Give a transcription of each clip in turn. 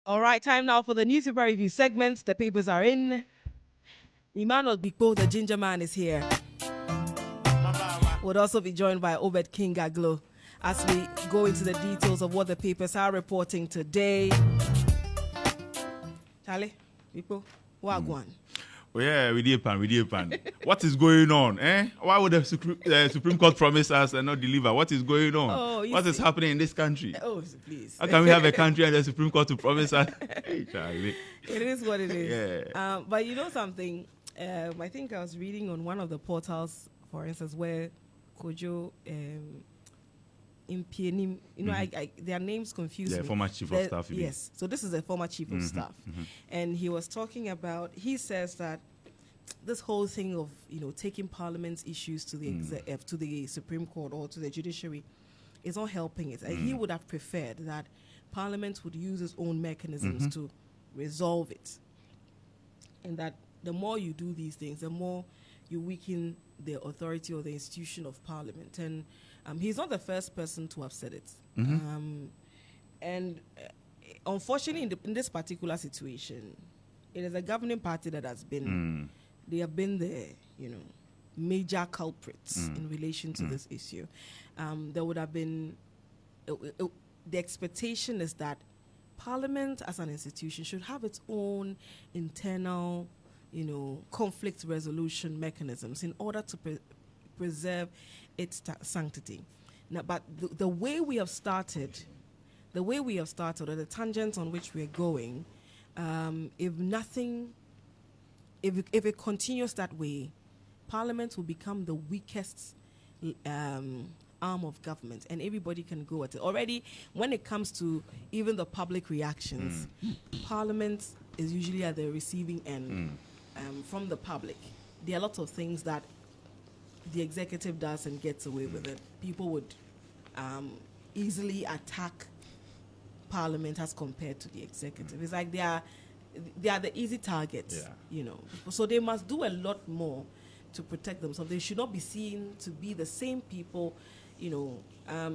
All right, time now for the newspaper review segments. The papers are in. Emmanuel Bikpo, the ginger man, is here. We'll also be joined by Obed King Aglo as we go into the details of what the papers are reporting today. Charlie, Bikpo, Wagwan. Oh yeah, we did pan. What is going on? Why would the Supreme Court promise us and not deliver? What is going on? What is happening in this country? Oh, please. How can we have a country and the Supreme Court to promise us? Hey, Charlie. It is what it is. Yeah. But you know something? I think I was reading on one of the portals, for instance, where Kojo Impienim, their names confuse me. Former chief of staff. Yes. So this is a former chief of staff. And he was talking about, he says that this whole thing of, taking parliament's issues to the Supreme Court or to the judiciary is not helping it. He would have preferred that parliament would use its own mechanisms to resolve it. And that the more you do these things, the more you weaken the authority or the institution of parliament. And he's not the first person to have said it. Unfortunately, in this particular situation, it is a governing party that has been, they have been the, major culprits in relation to this issue. There would have been, the expectation is that Parliament as an institution should have its own internal, conflict resolution mechanisms in order to preserve its sanctity. Now, but the way we have started, or the tangents on which we're going, if it continues that way, Parliament will become the weakest arm of government, and everybody can go at it. Already, when it comes to even the public reactions, Parliament is usually at the receiving end from the public. There are lots of things that the executive does and gets away with it. People would easily attack Parliament as compared to the executive. It's like they are the easy targets, So they must do a lot more to protect themselves. They should not be seen to be the same people,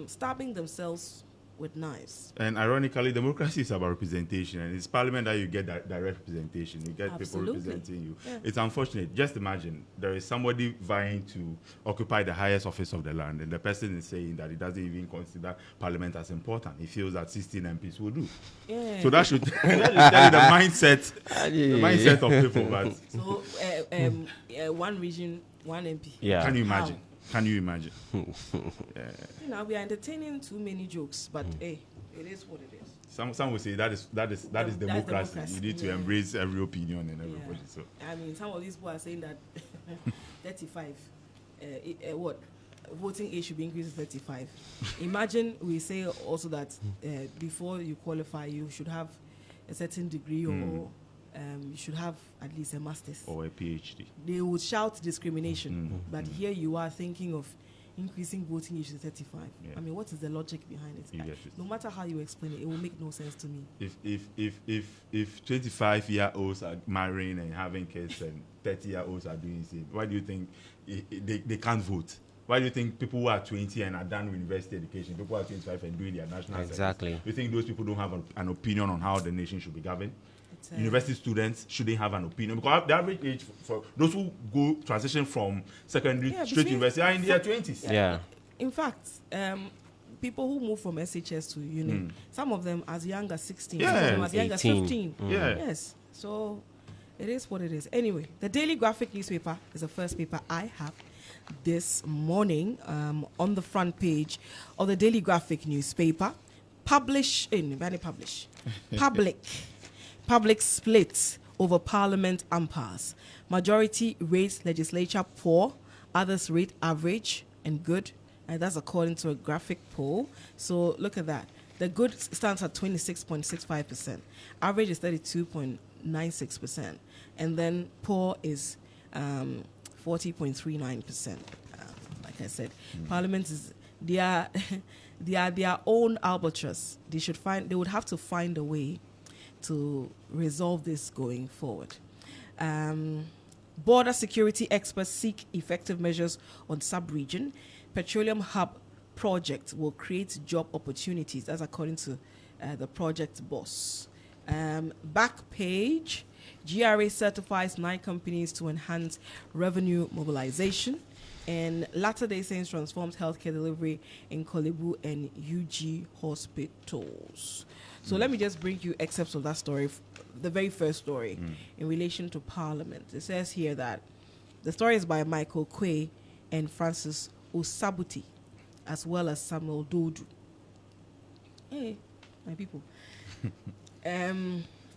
stabbing themselves with knives. And ironically, democracy is about representation, and it's parliament that you get direct representation. You get people representing you. Yeah. It's unfortunate. Just imagine there is somebody vying to occupy the highest office of the land, and the person is saying that he doesn't even consider parliament as important. He feels that 16 MPs will do. Yeah. So that should tell you the mindset of people. But so one region, one MP. Yeah. Can you imagine? How? Can you imagine? We are entertaining too many jokes, but hey, it is what it is. Some will say that is democracy. You need to embrace every opinion and everybody. So some of these people are saying that 35, voting age should be increased to 35. Imagine we say also that before you qualify, you should have a certain degree or you should have at least a master's or a PhD. They would shout discrimination, but here you are thinking of increasing voting age to 35. Yeah. What is the logic behind it? No matter how you explain it, it will make no sense to me. If 25-year-olds are marrying and having kids and 30-year-olds are doing the same, why do you think they can't vote? Why do you think people who are 20 and are done with university education, people who are 25 and doing their national exactly service, you think those people don't have an opinion on how the nation should be governed? University students shouldn't have an opinion, because the average age for those who go transition from secondary straight to university are in their 20s. Yeah. In fact, people who move from SHS to uni, some of them as young as 16, some of them as young as 15. Yeah. Yes. So it is what it is. Anyway, the Daily Graphic newspaper is the first paper I have this morning. On the front page of the Daily Graphic newspaper, Public splits over parliament impasse. Majority rates legislature poor, others rate average and good. And that's according to a graphic poll. So look at that. The good stands at 26.65%. Average is 32.96%. And then poor is 40.39%. Like I said, Parliament is they are their own albatross. They would have to find a way to resolve this going forward. Border security experts seek effective measures on sub-region. Petroleum hub project will create job opportunities. That's according to the project boss. Back page, GRA certifies 9 companies to enhance revenue mobilization. And Latter-day Saints transforms healthcare delivery in Kolebu and UG hospitals. So let me just bring you excerpts of that story, the very first story, in relation to Parliament. It says here that the story is by Michael Quay and Francis Osabuti, as well as Samuel Dodu. Hey, my people.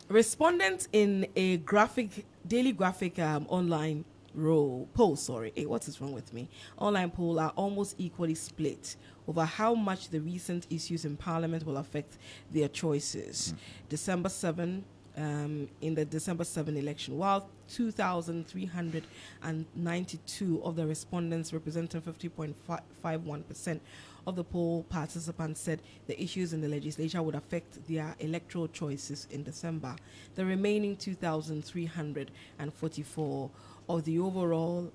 Respondents in a daily graphic online poll, hey, what is wrong with me? Online poll are almost equally split over how much the recent issues in Parliament will affect their choices. December 7, in the December 7 election, while 2,392 of the respondents, representing 50.51% of the poll participants, said the issues in the legislature would affect their electoral choices in December. The remaining 2,344 of the overall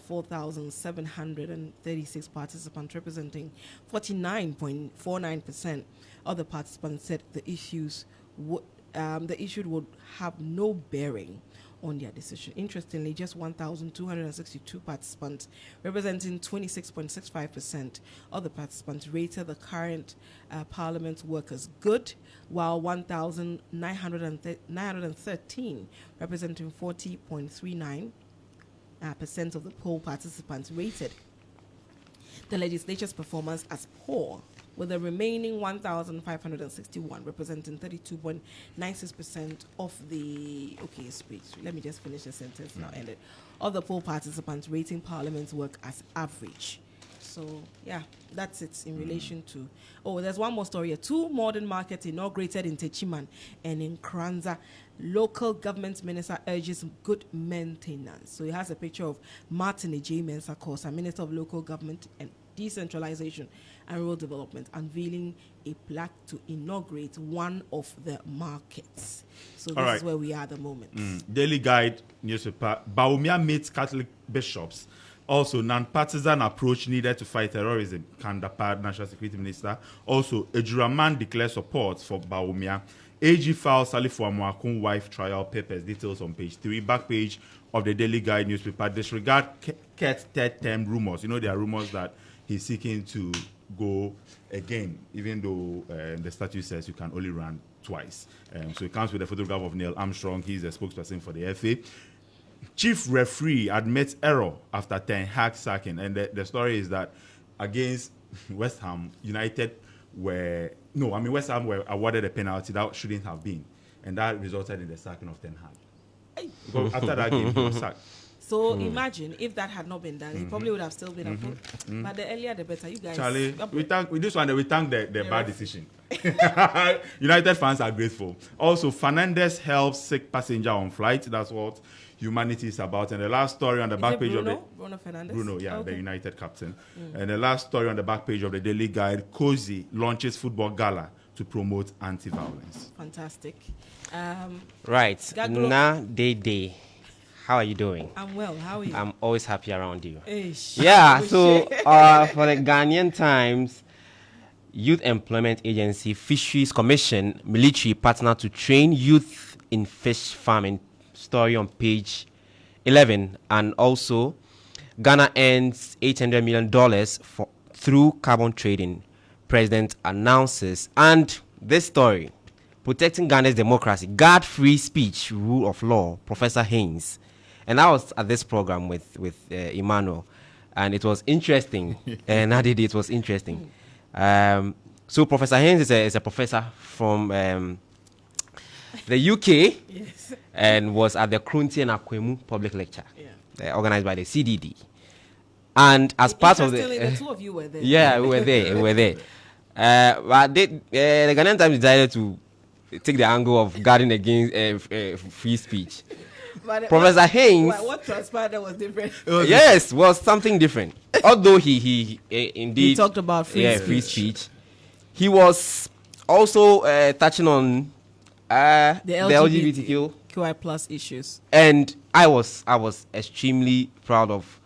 4,736 participants, representing 49.49% of the participants, said the issue would have no bearing on their decision. Interestingly, just 1,262 participants, representing 26.65% of the participants, rated the current Parliament work as good, while 1,913, representing 40.39% of the poll participants, rated the legislature's performance as poor, with the remaining 1,561 representing 32.96% of the speech. Let me just finish the sentence now. End it. Of the poll participants rating Parliament's work as average. So yeah, that's it in relation to. Oh, there's one more story. 2 modern markets inaugurated in Techiman and in Kranza. Local government minister urges good maintenance. So he has a picture of Martin J. Mensah Kosa, Minister of Local Government and Decentralization and Rural Development, unveiling a plaque to inaugurate one of the markets. So this is where we are at the moment. Daily Guide newspaper. Baumia meets Catholic bishops. Also, non-partisan approach needed to fight terrorism. Kandapar, National Security Minister. Also, Ejuraman declares support for Baumia. AG files Salifu Amuakun wife trial papers. Details on page 3. Back page of the Daily Guide newspaper. Disregard Ket's third-term rumors. You know, there are rumors that he's seeking to go again, even though the statute says you can only run twice. So it comes with a photograph of Neil Armstrong. He's a spokesperson for the FA. Chief referee admits error after Ten Hag sacking. And the story is that against West Ham, West Ham were awarded a penalty that shouldn't have been. And that resulted in the sacking of Ten Hag. Because after that game, he was sacked. So imagine if that had not been done, he probably would have still been approved. But the earlier the better. You guys, Charlie, we thank the bad decision. United fans are grateful. Also, Fernandez helps sick passenger on flight. That's what humanity is about. And the last story on the back page of the Bruno Fernandes? The United captain. And the last story on the back page of the Daily Guide, Cozy launches football gala to promote anti-violence. Fantastic. Right. Na Day. How are you doing? I'm well. How are you? I'm always happy around you. Ish. Yeah, so for the Ghanaian Times, Youth Employment Agency, Fisheries Commission, military partner to train youth in fish farming. Story on page 11. And also, Ghana earns $800 million through carbon trading. President announces. And this story, protecting Ghana's democracy, guard free speech, rule of law, Professor Haynes. And I was at this program with Emmanuel, and it was interesting. And it was interesting. So Professor Haynes is a professor from the UK, yes, and was at the Krunti and Akwemu public lecture, organized by the CDD. And as part of the two of you were there. Yeah, we were there. But the Ghanaian Times decided to take the angle of guarding against free speech. But Professor Haynes. What transpired was different. Was something different. Although he indeed he talked about free speech. He was also touching on the LGBTQ QI plus issues. And I was extremely proud of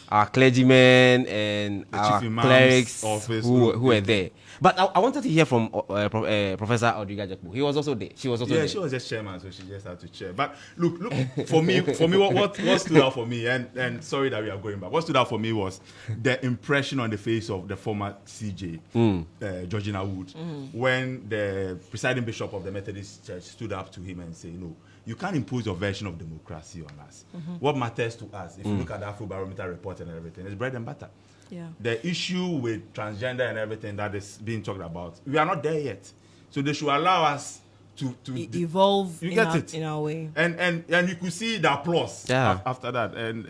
our clergymen and The our chief imam's clerics office, who were there. But I wanted to hear from Professor Odriga Jakbu. He was also there. She was also there. Yeah, she was just chairman, so she just had to chair. But look, for me, what stood out for me, and sorry that we are going back. What stood out for me was the impression on the face of the former CJ, Georgina Wood, when the presiding bishop of the Methodist Church stood up to him and said, "No, you can't impose your version of democracy on us. What matters to us, if you look at the Afrobarometer report and everything, is bread and butter." Yeah. The issue with transgender and everything that is being talked about, we are not there yet. So they should allow us to evolve you in, get our, it? in our way. And you could see the applause after that. And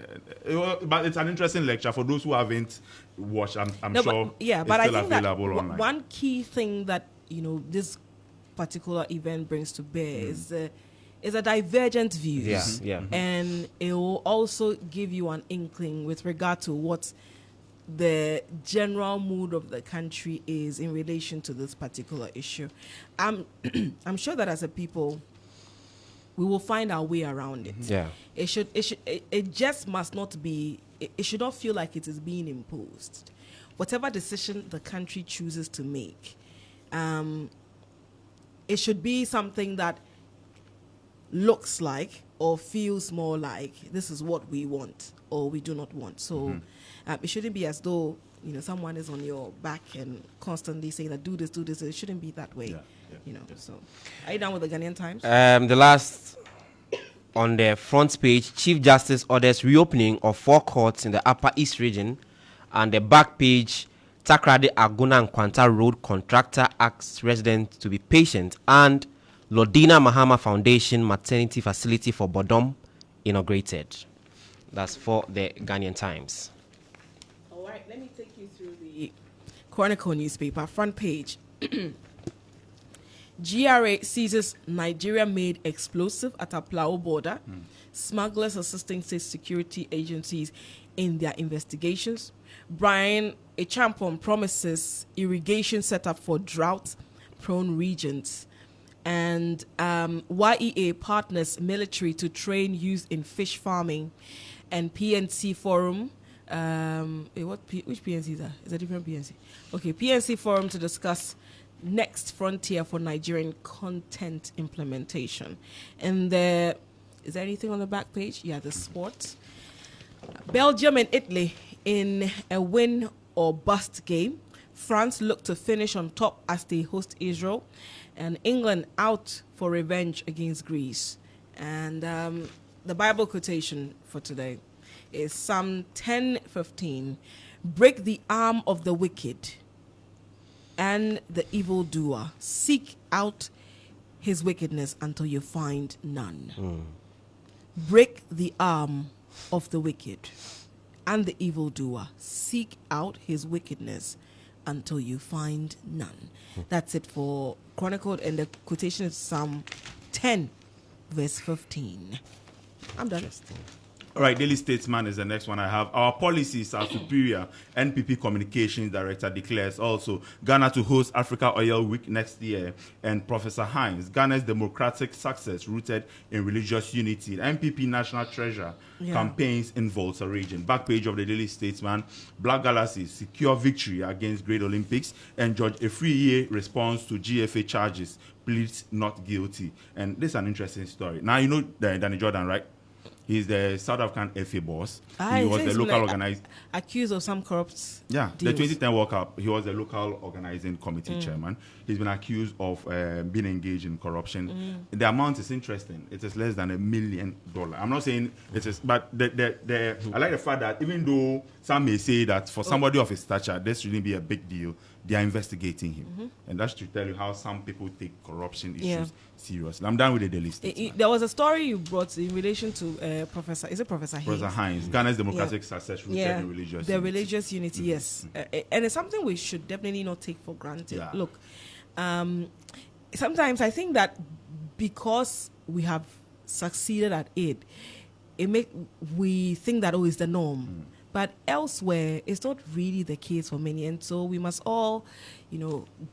but it's an interesting lecture for those who haven't watched. I'm No, sure but, yeah, it's but still I think that available online. one key thing that this particular event brings to bear is a divergent views. Yeah. And it will also give you an inkling with regard to what the general mood of the country is in relation to this particular issue. I'm sure that as a people, we will find our way around it. Yeah. It just must not be. It should not feel like it is being imposed. Whatever decision the country chooses to make, it should be something that looks like or feels more like this is what we want or we do not want. So it shouldn't be as though someone is on your back and constantly saying that do this. It shouldn't be that way. So are you done with the Ghanaian Times? The last on the front page, Chief Justice orders reopening of 4 courts in the Upper East region, and the back page, Takrade Aguna and Kwanta Road contractor asks residents to be patient, and Lodina Mahama Foundation maternity facility for Bodom inaugurated. That's for the Ghanaian Times. All right, let me take you through the Chronicle newspaper front page. GRA seizes Nigeria-made explosive at Aplao border. Smugglers assisting state security agencies in their investigations. Brian Echampon promises irrigation setup for drought-prone regions. And YEA partners military to train youth in fish farming. And PNC Forum. Which PNC is that? Is that a different PNC? Okay, PNC Forum to discuss next frontier for Nigerian content implementation. And is there anything on the back page? Yeah, the sports. Belgium and Italy in a win or bust game. France look to finish on top as they host Israel. And England out for revenge against Greece. And the Bible quotation for today is Psalm 10:15. Break the arm of the wicked and the evildoer. Seek out his wickedness until you find none. Break the arm of the wicked and the evildoer. Seek out his wickedness until you find none. That's it for Chronicled, and the quotation is Psalm 10, verse 15. I'm done. All right, Daily Statesman is the next one I have. Our policies are superior. NPP Communications Director declares also Ghana to host Africa Oil Week next year. And Professor Hines, Ghana's democratic success rooted in religious unity. The NPP National Treasurer campaigns in Volta region. Back page of the Daily Statesman, Black Galaxies secure victory against Great Olympics. And Judge Efriye responds to GFA charges, pleads not guilty. And this is an interesting story. Now, you know Danny Jordan, right? He's the South African FA boss. He was the local organizer. Accused of some corrupt deals. The 2010 World Cup, he was the local organizing committee chairman. He's been accused of being engaged in corruption. The amount is interesting. It is less than $1 million. I'm not saying it is, but I like the fact that even though some may say that for somebody of his stature, this shouldn't be a big deal, they are investigating him. And that's to tell you how some people take corruption issues seriously. I'm done with the Daily Statesman. There was a story you brought in relation to Professor Hines? Professor Hines, Ghana's democratic success rooted in religious unity. Religious unity, yes. And it's something we should definitely not take for granted. Look, sometimes I think that because we have succeeded at it, we think that it's the norm. But elsewhere, it's not really the case for many. And so we must all,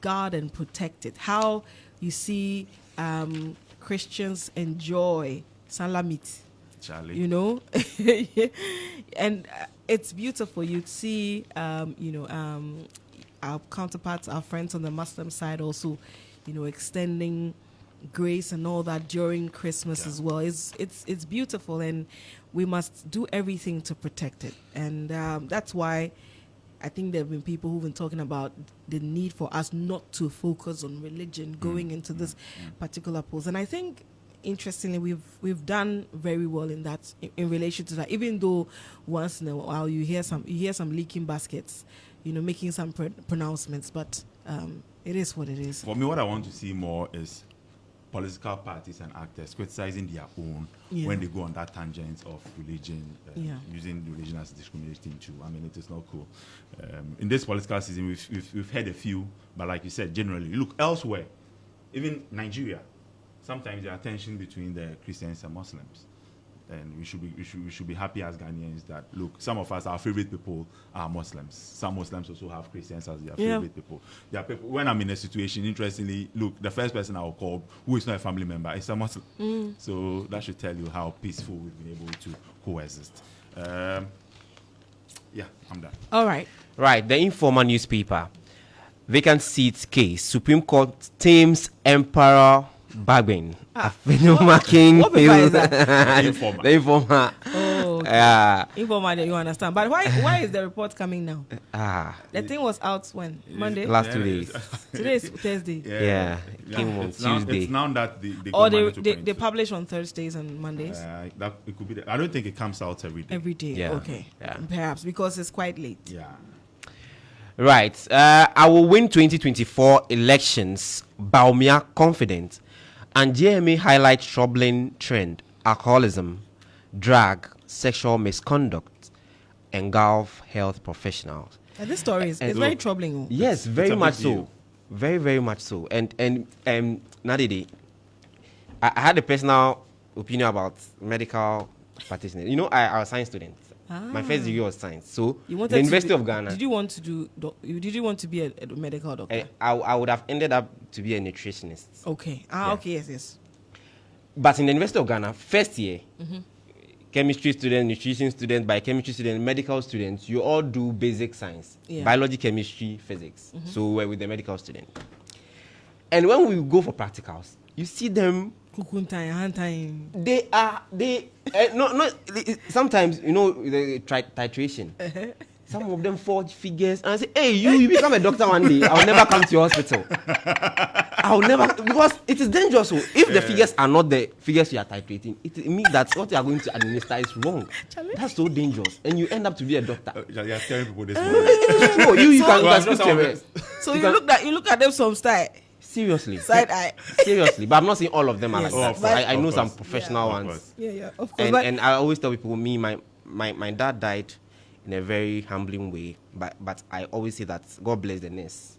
guard and protect it. How you see Christians enjoy salamit, Charlie. And it's beautiful. You'd see, our counterparts, our friends on the Muslim side also, extending grace and all that during Christmas as well. It's beautiful, and we must do everything to protect it. And that's why I think there have been people who've been talking about the need for us not to focus on religion going into this particular post. And I think, interestingly, we've done very well in that, in relation to that. Even though once in a while you hear some leaking baskets, making some pronouncements, but it is what it is. For me, what I want to see more is political parties and actors criticizing their own when they go on that tangent of religion, using religion as a discriminating tool. I mean, it is not cool. In this political season, we've had a few, but like you said, generally, look elsewhere, even Nigeria. Sometimes there are tension between the Christians and Muslims, and we should be happy as Ghanaians that, look, some of us, our favorite people are Muslims. Some Muslims also have Christians as their favorite people. There are people. When I'm in a situation, interestingly, look, the first person I will call who is not a family member is a Muslim. So that should tell you how peaceful we've been able to coexist. I'm done. All right. Right, the Informer newspaper. Vacant seat case. Supreme Court tames Emperor Bagbin. What paper is that? Informer. The Informer. Oh, okay. Informer, you understand. But why is the report coming now? The thing was out when? Monday? Last 2 days. Today is Thursday. Yeah. Came on Tuesday. It's now that they publish on Thursdays and Mondays? That it could be. I don't think it comes out every day. Every day. Yeah. Okay. Yeah. Perhaps because it's quite late. Yeah. Right. I will win 2024 elections. Baumia confident. And JMA highlights troubling trend: alcoholism, drug, sexual misconduct, engulf health professionals. And this story is very troubling. Yes, very much so. deal. Very, very much so. And Nadidi, I had a personal opinion about medical practitioners. I was a science student. My first degree was science. So the University of Ghana. Did you want to be a medical doctor? I would have ended up to be a nutritionist. Okay. Okay. Yes. But in the University of Ghana, first year, chemistry student, nutrition student, biochemistry student, medical students, you all do basic science, biology, chemistry, physics. So we're with the medical student. And when we go for practicals, you see them. Sometimes, the titration. Some of them forge figures and I say, hey, you become a doctor one day. I'll never come to your hospital. I'll never, because it is dangerous. So if the figures are not the figures you are titrating, it means that what you are going to administer is wrong. That's so dangerous. And you end up to be a doctor. You're telling people this morning. No, you can speak to them. So you look at them some style. Seriously. Side eye. Seriously. But I'm not saying all of them are like that. Of course, I know of some course. professional ones. Yeah, of course. And I always tell people, my dad died in a very humbling way. But I always say that God bless the nurse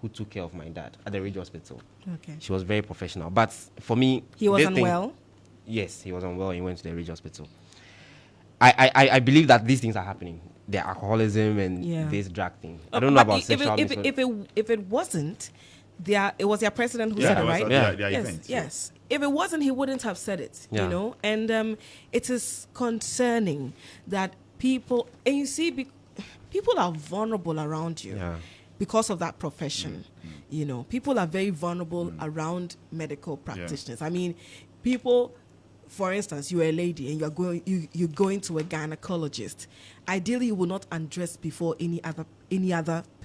who took care of my dad at the Ridge Hospital. Okay. She was very professional. But for me... He was unwell? Yes, he was unwell. He went to the Ridge Hospital. I believe that these things are happening. The alcoholism and this drug thing. I don't know about sexual if it wasn't... it was their president who said it, right? Yes. If it wasn't, he wouldn't have said it, And it is concerning that people, and you see, people are vulnerable around you because of that profession. People are very vulnerable around medical practitioners. I mean, people, for instance, you're a lady and you're going to a gynecologist. Ideally, you will not undress before any other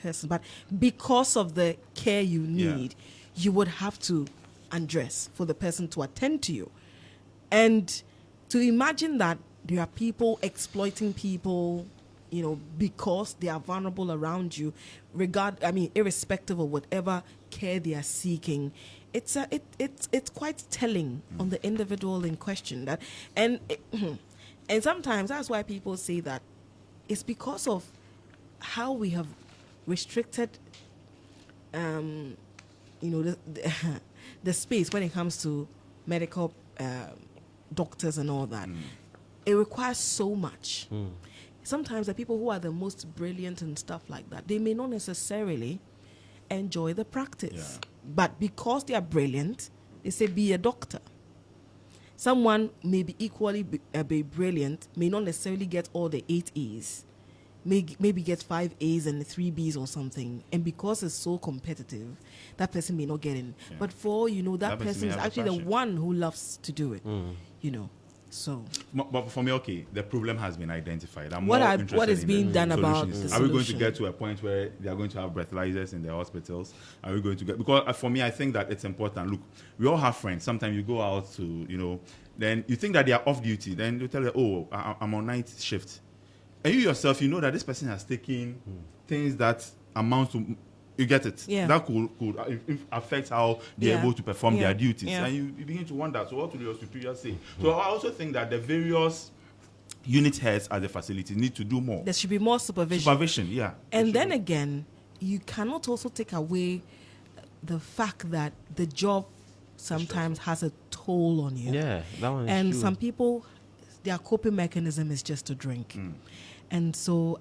person, but because of the care you need, you would have to undress for the person to attend to you. And to imagine that there are people exploiting people, because they are vulnerable around you, irrespective of whatever care they are seeking, it's quite telling on the individual in question. And sometimes that's why people say that it's because of how we have restricted, the space when it comes to medical doctors and all that. It requires so much. Sometimes the people who are the most brilliant and stuff like that, they may not necessarily enjoy the practice. But because they are brilliant, they say, be a doctor. someone may be equally be brilliant, may not necessarily get all the 8 A's, maybe get 5 A's and 3 B's or something, and because it's so competitive, that person may not get in. Yeah. But for all you know, that person is actually the one who loves to do it. You know. So, but for me, okay, the problem has been identified. What is being done about the Are we going to get to a point where they are going to have breathalyzers in the hospitals? Are we going to get, because for me, I think that it's important. Look, we all have friends. Sometimes you go out to, you know, then you think that they are off duty. Then you tell them, oh, I'm on night shift. And you yourself, you know that this person has taken things that amount to, you get it. Yeah. That could affect how they're able to perform their duties. Yeah. And you begin to wonder, so what will your superior say? So I also think that the various unit heads at the facility need to do more. There should be more supervision. Supervision, yeah. And then again, you cannot also take away the fact that the job sometimes has a toll on you. Yeah, that one is And true. some people, their coping mechanism is just to drink. And so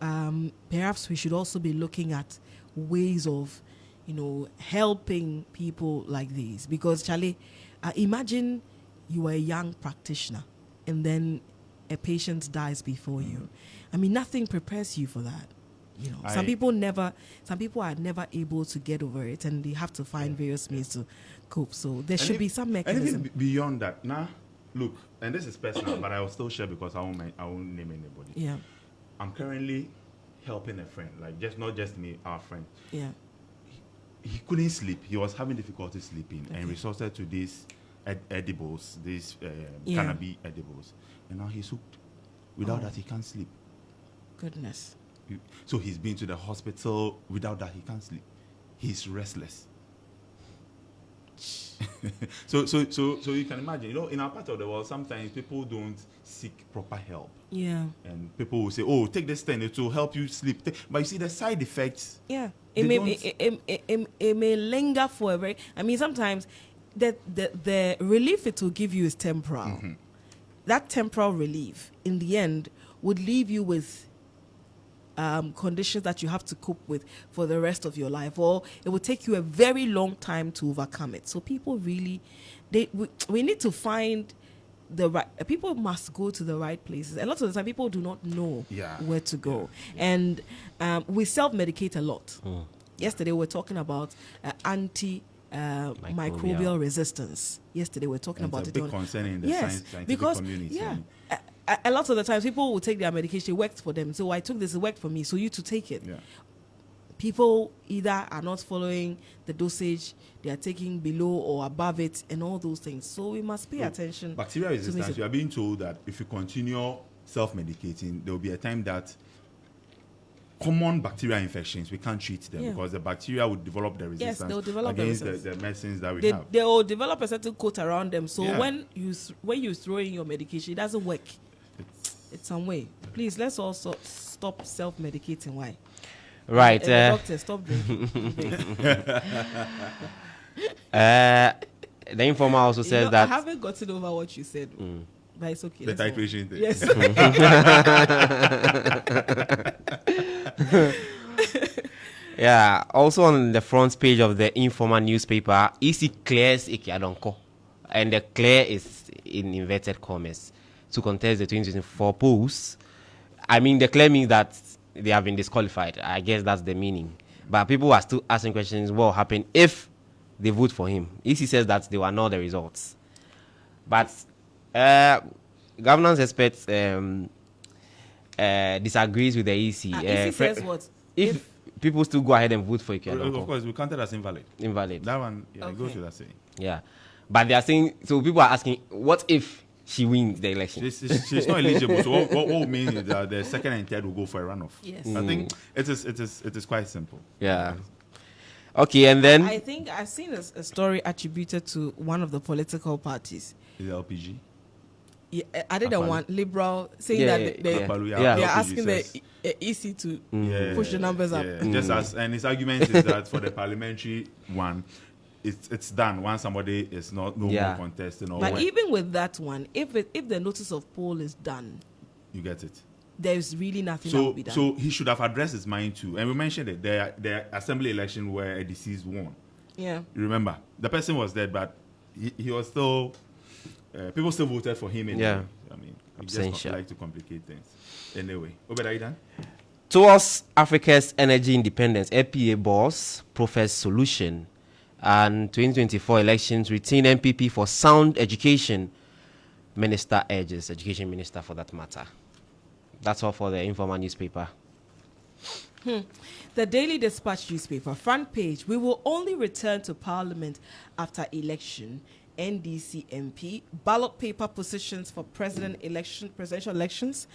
perhaps we should also be looking at ways of, you know, helping people like these. Because, Charlie, imagine you are a young practitioner and then a patient dies before you. I mean, nothing prepares you for that. You know, some people are never able to get over it, and they have to find various means to cope. So there should be some mechanism. Anything beyond that, look, and this is personal, but I will still share because I won't name anybody. Yeah. I'm currently helping a friend, like not just me, our friend. Yeah. He couldn't sleep. He was having difficulty sleeping, and resorted to these edibles, these cannabis edibles, and now he's hooked. Without that, he can't sleep. Goodness. So he's been to the hospital. Without that, he can't sleep. He's restless. so you can imagine, you know, in our part of the world, sometimes people don't seek proper help. Yeah. And people will say, "Oh, take this thing; it will help you sleep." But you see the side effects. Yeah. It may linger for a very. I mean, sometimes the relief it will give you is temporal. That temporal relief, in the end, would leave you with conditions that you have to cope with for the rest of your life, or it will take you a very long time to overcome it. So people really, we need to find the right. People must go to the right places. A lot of the time, people do not know where to go, and we self-medicate a lot. Yesterday, we were talking about microbial resistance. Yesterday, we were talking about it. It's a big concern in the scientific community. Yeah. A lot of the times people will take their medication, it worked for them. So I took this, it worked for me. So you to take it. Yeah. People either are not following the dosage, they are taking below or above it, and all those things. So we must pay attention. Bacterial resistance, you are being told that if you continue self-medicating, there will be a time that common bacterial infections, we can't treat them because the bacteria will develop the resistance against the medicines that we have. They will develop a certain coat around them. So when you throw in your medication, it doesn't work. It's some way. Please, let's also stop self-medicating. Why? Right. Doctor, stop drinking. The informer also says that I haven't gotten over what you said, but it's okay. The titration thing. Yes. Yeah. Also on the front page of the Informer newspaper, EC clears Ikiadonko, and the clear is in inverted commas, to contest the 2024 polls. I mean, the clear means that they have been disqualified. I guess that's the meaning. But people are still asking questions: what will happen if they vote for him? EC says that they will know the results. But governance experts disagrees with the EC. EC says what? If people still go ahead and vote for Ikiadonko. Of course, we count it as invalid. Invalid. That one, it goes with that saying. Yeah. But they are saying, so people are asking, what if she wins the election? She's not eligible. So what will mean is that the second and third will go for a runoff. Yes. I think it is quite simple. Yeah. Okay, and then I think I've seen a story attributed to one of the political parties. Is it LPG? Yeah, I didn't want liberal saying that they are asking the EC to push the numbers up. Just as, and his argument is that for the parliamentary one, it's done once somebody is no more contesting. But even with that one, if the notice of poll is done, you get it. There's really nothing that will be done. So he should have addressed his mind too. And we mentioned it. The assembly election where a deceased won. Yeah. You remember? The person was dead, but he was still people still voted for him. Anyway. Yeah. I mean, we just like to complicate things. Anyway, Obed, are you done? Towards Africa's energy independence, APA boss professed solution, and 2024 elections retain MPP for sound education. Minister urges, education minister for that matter. That's all for the informal newspaper. The Daily Dispatch newspaper, front page, we will only return to Parliament after election. NDC MP, ballot paper positions for presidential elections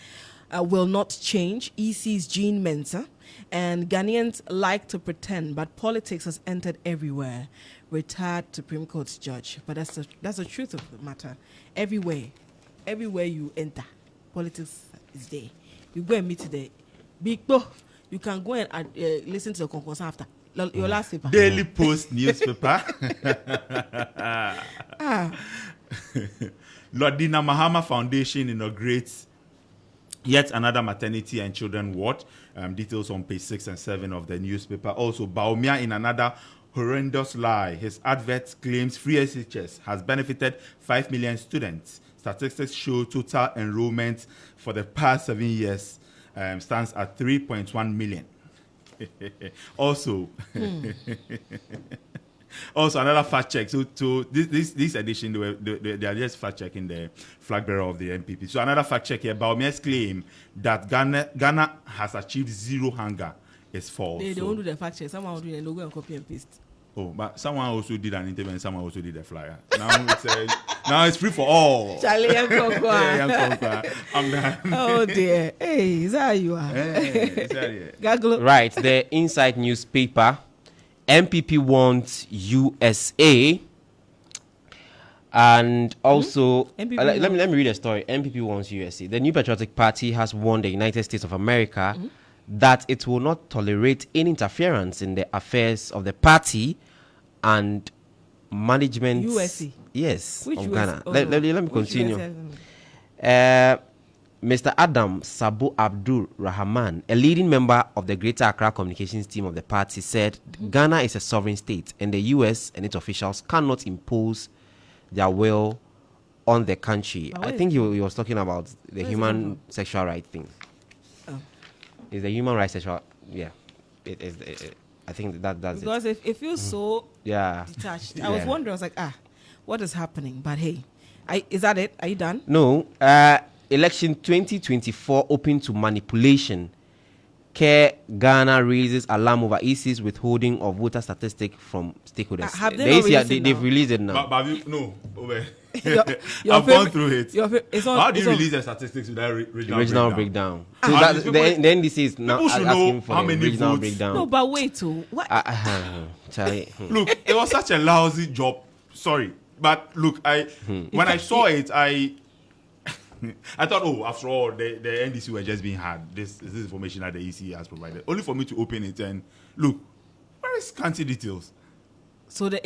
will not change. EC's Jean Mensah, and Ghanaians like to pretend, but politics has entered everywhere. Retired Supreme Court judge, but that's the truth of the matter. Everywhere you enter, politics is there. You go and meet today, big boy. You can go and listen to the concourse after your last paper. Daily Post newspaper. Lordina Mahama Foundation inaugurates yet another maternity and children ward. Details on page 6 and 7 of the newspaper. Also, Baumia in another horrendous lie. His advert claims free SHS has benefited 5 million students. Statistics show total enrollment for the past 7 years stands at 3.1 million. Also, also another fact check. So this edition, they are just fact checking the flag bearer of the MPP. So another fact check here. Baumia's claim that Ghana has achieved zero hunger is false. They don't do the fact check. Someone will do the logo and copy and paste. Oh, but someone also did an interview and someone also did a flyer. Now it's free for all. Charlie, I'm done. Oh dear. Hey, is that how you are? Hey, Right, the Inside newspaper. MPP wants USA. And also, let me read a story. MPP wants USA. The New Patriotic Party has warned the United States of America that it will not tolerate any interference in the affairs of the party and management. USA. Yes, Which of US? Ghana. Oh, let me continue. Mr. Adam Sabo Abdul Rahman, a leading member of the Greater Accra communications team of the party, said Ghana is a sovereign state and the US and its officials cannot impose their will on the country. I think he was talking about the human sexual right thing. Oh. Is the human rights sexual? Yeah, it is. I think that's because it. Because it feels so detached. I was wondering. I was like, what is happening? But hey, is that it? Are you done? No. Election 2024 open to manipulation. Care Ghana raises alarm over EC's withholding of voter statistics from stakeholders. Have they they've released it now. But no, over. I've gone through it. How do you release the statistics without regional breakdown? So the NDC is now know asking for how the many regional votes. breakdown. No, but wait, what? Charlie. Look, it was such a lousy job. Sorry, but look, when I saw it, I thought, after all, the NDC were just being had. This is information that the EC has provided. Only for me to open it and look, very scanty details. So they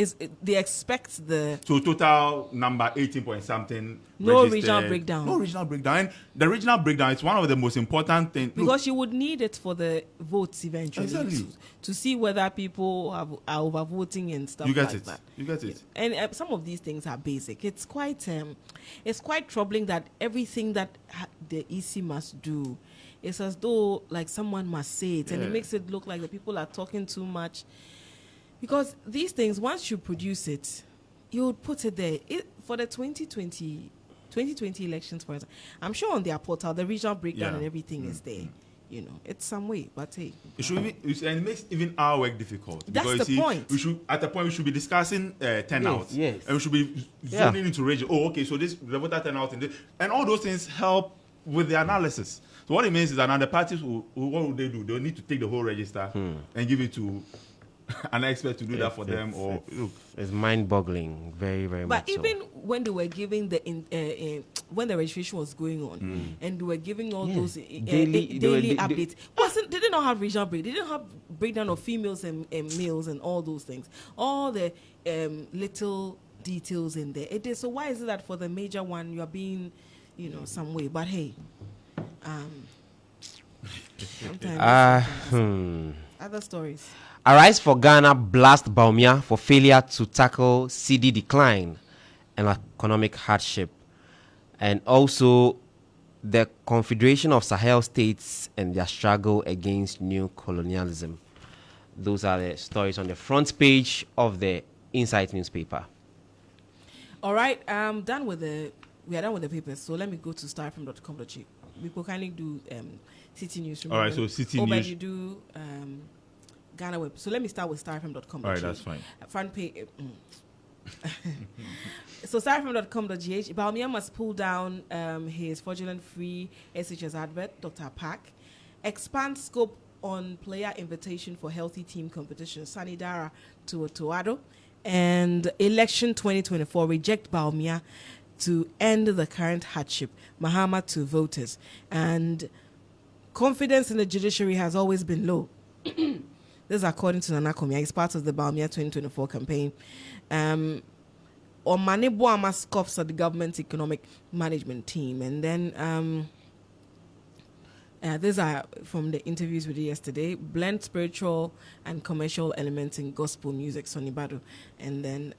expect the... So total number 18 point something. No registered. regional breakdown. No regional breakdown. And the regional breakdown is one of the most important things. Because you would need it for the votes eventually. Exactly. To see whether people are overvoting and stuff like that. You get it. And some of these things are basic. It's quite troubling that everything that the EC must do, it's as though like someone must say it. And it makes it look like the people are talking too much. Because these things, once you produce it, you would put it there. For the 2020 elections, for example, I'm sure on their portal, the regional breakdown and everything is there. You know, it's some way, but hey. It should be, and it makes even our work difficult. That's because, the point. At the point, we should be discussing turnout. Yes. And we should be zoning into region. Oh, okay, so the voter turnout. And all those things help with the analysis. So what it means is that now the parties, what would they do? They'll need to take the whole register and give it to an expert to do that for them. Or look, it's mind-boggling, very, very much. But even when they were giving when the registration was going on, and they were giving all those daily updates, they did not have regional break. They didn't have breakdown of females and males and all those things. All the little details in there. It is. So why is it that for the major one you are being, some way? But hey, sometimes other stories. Arise for Ghana blast Baumia for failure to tackle CD decline and economic hardship. And also the Confederation of Sahel States and their struggle against new colonialism. Those are the stories on the front page of the Insight newspaper. All right, we are done with the papers. So let me go to starfm.com.gh. We could kindly do City News. All right, so City News. News. You do Ghana Web. So let me start with starfm.com.gh. All right, that's fine. Front page. So starfm.com.gh. Baumia must pull down his fraudulent-free SHS advert. Dr. Pak expand scope on player invitation for healthy team competition. Sanidara to Otoado. And election 2024 reject Baumia to end the current hardship. Mahama to voters. And confidence in the judiciary has always been low. This is according to Nana Komia. It's part of the Baumia 2024 campaign. Omane Boama scoffs at the government's economic management team. And then these are from the interviews we did yesterday. Blend spiritual and commercial elements in gospel music, Sonny Badu. And then,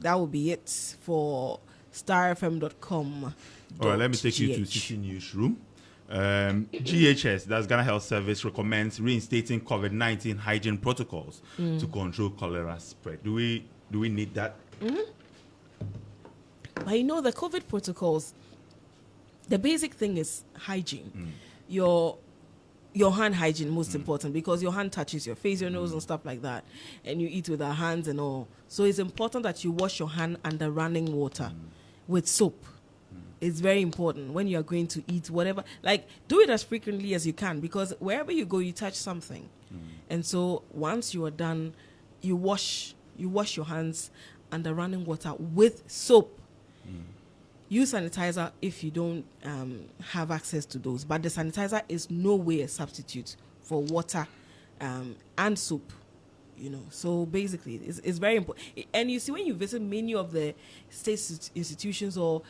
that will be it for starfm.com. All right, let me take you to City Newsroom. GHS, that's Ghana Health Service, recommends reinstating COVID-19 hygiene protocols to control cholera spread. Do we need that? Mm-hmm. But the COVID protocols, the basic thing is hygiene. Your hand hygiene, most important, because your hand touches your face, your nose and stuff like that, and you eat with our hands and all. So it's important that you wash your hand under running water with soap. It's very important when you are going to eat whatever. Like, do it as frequently as you can, because wherever you go, you touch something. And so once you are done, you wash your hands under running water with soap. Use sanitizer if you don't have access to those. But the sanitizer is no way a substitute for water and soap. So basically, it's very important. And you see, when you visit many of the state institutions or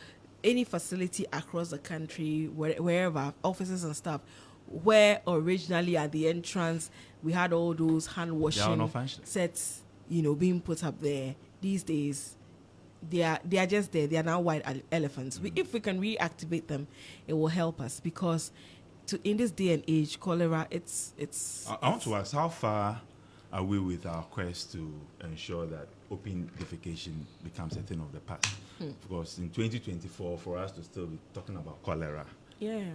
any facility across the country, wherever, offices and stuff, where originally at the entrance we had all those hand washing sets, being put up there. These days, they are just there. They are now white elephants. If we can reactivate them, it will help us, because in this day and age, cholera, it's. I want to ask, how far are we with our quest to ensure that open defecation becomes a thing of the past? Because in 2024, for us to still be talking about cholera. Yeah.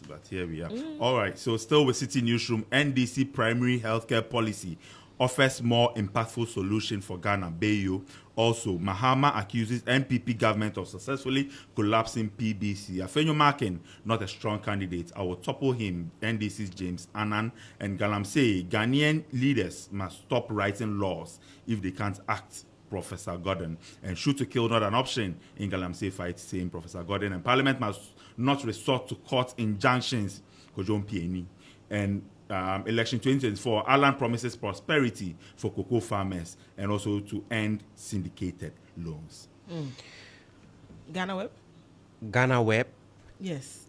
But here we are. All right, so still with City Newsroom, NDC primary healthcare policy offers more impactful solution for Ghana. Bayo. Also, Mahama accuses MPP government of successfully collapsing PBC. Afenyo Markin, not a strong candidate. I will topple him. NDC's James Annan and Galamsey. Ghanaian leaders must stop writing laws if they can't act. Professor Gordon. And shoot to kill not an option in Galamsey fight, saying Professor Gordon. And Parliament must not resort to court injunctions. Kojon PNE. And election 2024, Alan promises prosperity for cocoa farmers and also to end syndicated loans. Ghana Web? Ghana Web? Yes.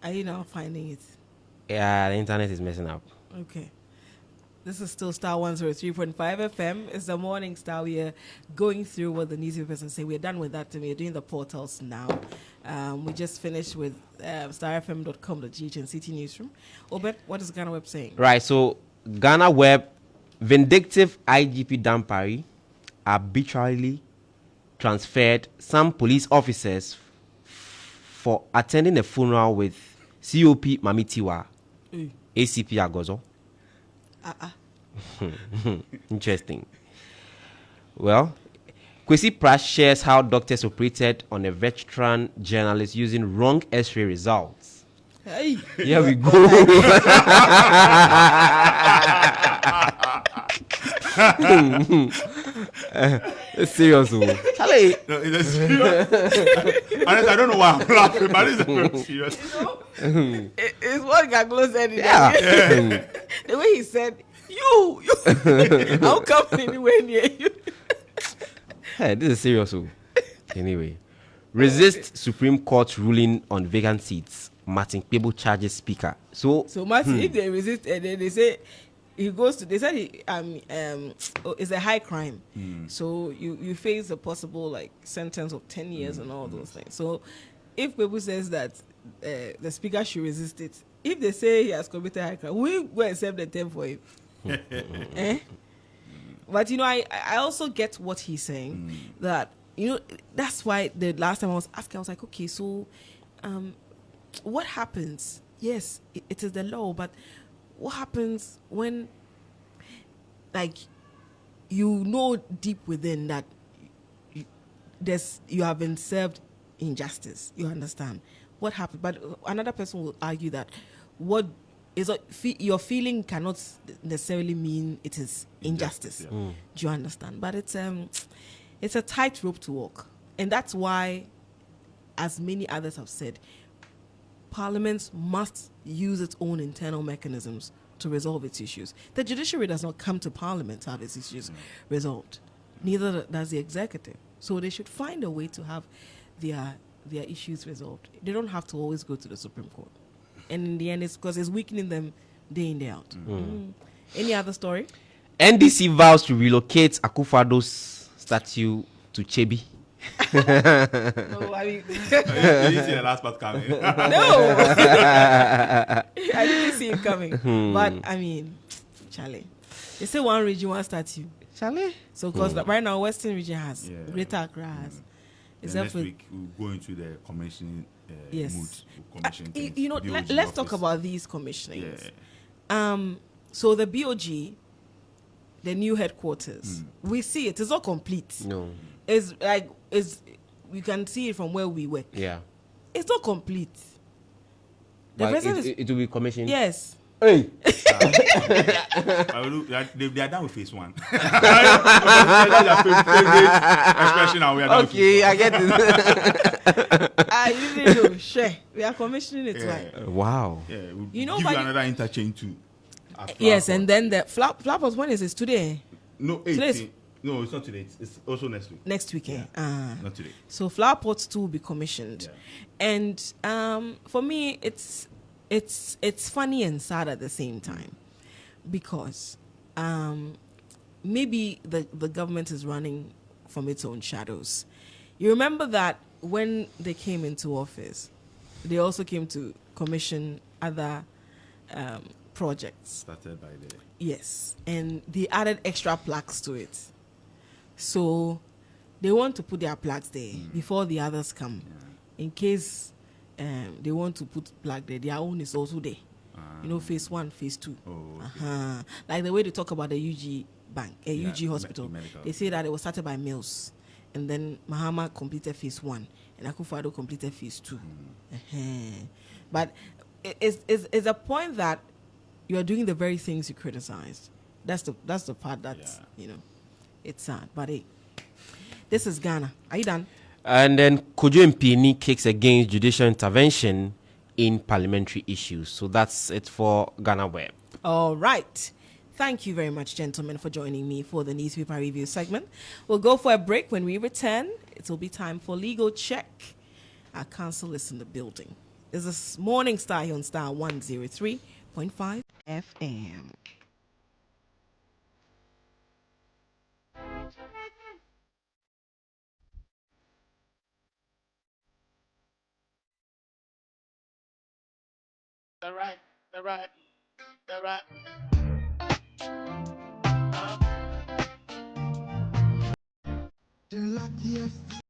Are you now finding it? Yeah, the internet is messing up. Okay. This is still Star 103.5 FM. It's the morning Star. We are going through what the newspapers and say. We're done with that. We're doing the portals now. We just finished with starfm.com.gh and City Newsroom. Obed, what is Ghana Web saying? Right, so Ghana Web, vindictive IGP Dampari arbitrarily transferred some police officers for attending a funeral with COP Mamitiwa, ACP Agozo. Interesting. Well, Kwesi Prash shares how doctors operated on a veteran journalist using wrong X-ray results. Hey. Here we go. It's serious. Charlie. No, it's serious. I don't know why I'm laughing, but it's very serious. It's what Gaglo said. Yeah. The way he said, you, I'll come anywhere near you. Hey, this is serious. Anyway, resist Supreme Court ruling on vacant seats. Martin Kpebo charges speaker. So Martin, if they resist and then they say he goes to. They said it's a high crime, so you face a possible like sentence of 10 years and all those things. So if people says that the speaker should resist it, if they say he has committed high crime, we go accept the term for him. Eh? But I also get what he's saying, that that's why the last time I was asking, I was like, okay, so what happens? Yes, it is the law, but what happens when, like, deep within that you have been served injustice? You understand what happened? But another person will argue that what is your feeling cannot necessarily mean it is injustice. Yeah. Do you understand? But it's a tightrope to walk, and that's why, as many others have said, Parliament must use its own internal mechanisms to resolve its issues. The judiciary does not come to Parliament to have its issues resolved. Neither does the executive. So they should find a way to have their issues resolved. They don't have to always go to the Supreme Court. And in the end, it's because it's weakening them day in, day out. Any other story? NDC vows to relocate Akufo-Addo's statue to Chebi. No, I mean, You didn't see the last part coming. no. I didn't see it coming. But I mean, Charlie, they say one region, one statue. Charlie? So, because right now, Western region has, Greater Accra has. Next week we'll go into the commissioning Yes. mood. We'll commission things, Let's BOG talk office. about these commissionings. Yeah. So the BOG, the new headquarters, we see it. It's not complete. No. It's we can see it from where we work. Yeah. It's not complete. The But president it will be commissioned. yes. Hey. They are done with phase one. That's their favorite expression, and we are done with Okay, phase I get it. You didn't know. Sure. We are commissioning it. one. Right? Wow. Yeah, we'll You know, give but you another interchange too. at Yes, Flower and then the Flowers one is today. No, Today's- 18. No, it's not today. It's also next week. Next weekend. Not today. So Flower Pots 2 will be commissioned. Yeah. And for me it's funny and sad at the same time, because maybe the government is running from its own shadows. You remember that when they came into office, they also came to commission other projects. Started by the Yes, and they added extra plaques to it. So they want to put their plaques there before the others come, in case they want to put plaque there. Their own is also there. Phase 1, phase 2. Oh, okay. Like the way they talk about the UG bank, UG hospital. medical. They say that it was started by Mills, and then Mahama completed phase 1, and Akufo-Addo completed phase 2. But it's a point that you are doing the very things you criticized. That's the part that's it's sad. But hey, this is Ghana. Are you done? And then Kojo Mpini kicks against judicial intervention in parliamentary issues. So that's it for Ghana Web. All right. Thank you very much, gentlemen, for joining me for the newspaper review segment. We'll go for a break. When we return, it will be time for Legal Check. Our counsel is in the building. This is Morning Star here on Star 103.5 FM. All right. The luckiest